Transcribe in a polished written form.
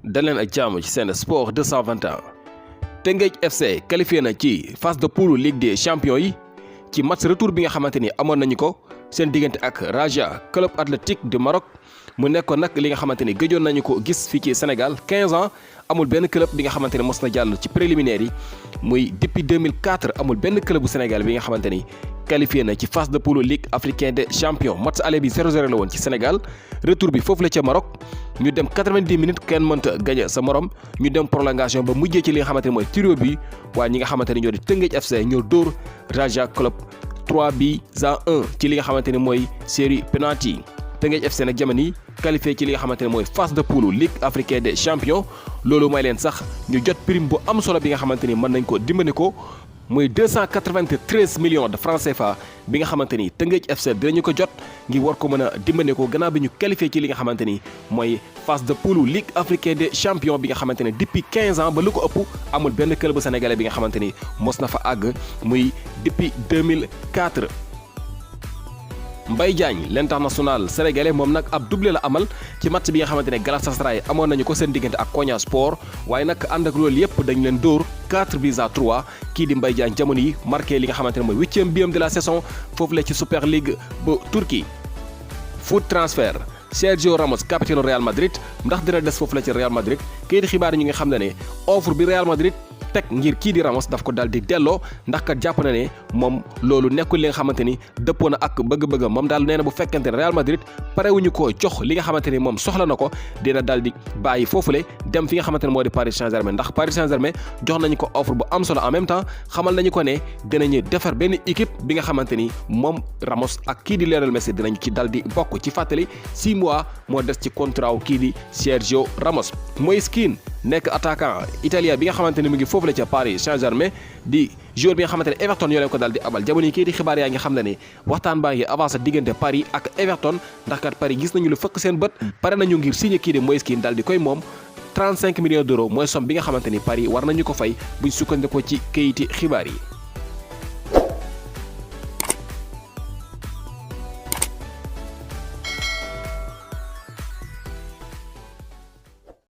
daleen ak jàmm ci seen sport 221 Teungueth FC qualifié na ci phase de poule Ligue des champions yi ci match retour bi nga xamante ni amoon nañu ko seen diggante ak Raja Club Athlétique du Maroc mu nekkoon nag li nga xamante ni gëjoon nañu ko gis fii ci Sénégal 15 ans amul benn club bi nga xamante ni mos na jàll ci préliminaire yi muy depuis 2004 amul benn club bu Sénégal bi nga xamante ni qualifié na ci phase de poule Ligue africaine des champions match aller bi 0-0 la woon ci Sénégal retour bi foofu la ca Maroc ñu dem 90 minutes kenn mënta gañe sa morom ñu dem prolongation ba mujjee ci li nga xamante ni mooy tiro bi waaye ñi nga xamante ni ñoo di Teungueth FC ñoo dóor Raja Club 3-1 ci li nga xamante ni mooy série penalty Teungueth FC nag jamono yi qualifié ci li nga xamante ne mooy phase de poule Ligue africaine des champions loolu may leen sax ñu jot prime bu am solo bi nga xamante ni mën nañ ko dimbali ko muy 293 millions de francs CFA bi nga xamante ni Teungueth FC dinañu ko jot ngir war ko mën a dimbali ko gannaaw bi ñu qualifié ci li nga xamante ni mooy phase de poule Ligue africaine des champions bi nga xamante ne depuis 15 ans ba lu ko ëpp amul benn club sénégalais bi nga xamante ni mos na fa àgg muy depuis 2004. Mbaye Diagne l'international sénégalais moom nag ab doublé la amal ci match bi nga xamante ne Galatasaray amoon nañu ko seen diggante ak Konya Sport waaye nag ànd ak loolu yëpp dañu leen dóor 4-3 kii di Mbaye Diagne jamono yi marqué li nga xamante ne mooy 8e biam de la saison foofu la ci Super League bu Turquie. Foot transfert Sergio Ramos capitaine Real Madrid ndax dina des foofu la ci Real Madrid kii di xibaar ñu ngi xam ne offre bi Real Madrid teg ngir kii di Ramos daf ko daal di delloo ndax kat jàpp na ne moom loolu nekkul li nga xamante ni dëppoo na ak bëgg-bëggam moom daal nee na bu fekkente ne Real Madrid parewuñu koo jox li nga xamante ni moom soxla na ko dina daal di bàyyi foofule dem fi nga xamante ne moo di Paris Saint-Germain ndax Paris Saint-Germain jox nañu ko offre bu am solo en même temps xamal nañu ko ne dinañu defar benn équipe bi nga xamante ni moom Ramos ak kii di Lionel Messi dinañu ci dal di bokk ci fàttali 6 mois moo des ci contrat wu kii di Sergio Ramos. Moise Kean nekk attaquant italien bi nga xamante ni mu ngi foofu la ca Paris Saint-Germain di joueur bi nga xamante ne Everton ñoo leen ko daal di abal jamono yi kii di xibaar yaa ngi xam ne waxtaan baa ngi avancé diggante Paris ak Everton ndax kat Paris gis nañu lu fëkk seen bët pare nañu ngir signé kii di Moise Kean daal di koy moom 35 millions d'euros mooy somme bi nga xamante ni Paris war nañu ko fay buñ sukkandikoo ci kayiti xibaar yi.